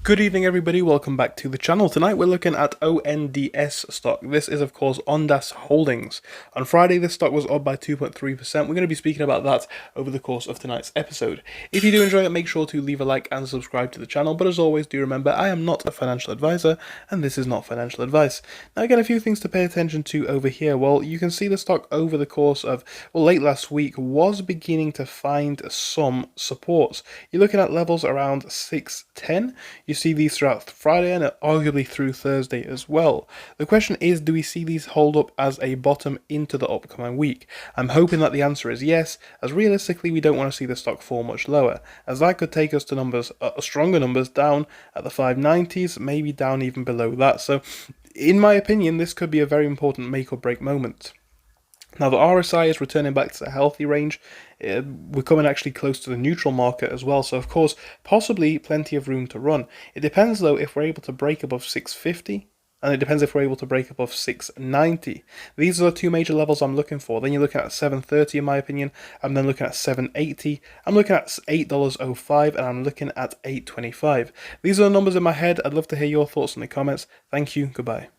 Good evening everybody, welcome back to the channel. Tonight we're looking at ONDS stock. This is of course Ondas Holdings. On Friday this stock was up by 2.3%. We're going to be speaking about that over the course of tonight's episode. If you do enjoy it, make sure to leave a like and subscribe to the channel. But as always, do remember I am not a financial advisor and this is not financial advice. Now again, a few things to pay attention to over here. Well, you can see the stock over the course of, late last week was beginning to find some supports. You're looking at levels around 610. You see these throughout Friday and arguably through Thursday as well. The question is, do we see these hold up as a bottom into the upcoming week? I'm hoping that the answer is yes, as realistically we don't want to see the stock fall much lower, as that could take us to numbers, stronger numbers down at the 590s, maybe down even below that. So in my opinion, this could be a very important make or break moment. Now the RSI is returning back to the healthy range. We're coming actually close to the neutral market as well, so of course possibly plenty of room to run. It depends though if we're able to break above 650, and it depends if we're able to break above 690. These are the two major levels I'm looking for. Then you're looking at 730 in my opinion. I'm then looking at 780. I'm looking at $8.05, and I'm looking at 8.25. These are the numbers in my head. I'd love to hear your thoughts in the comments. Thank you. Goodbye.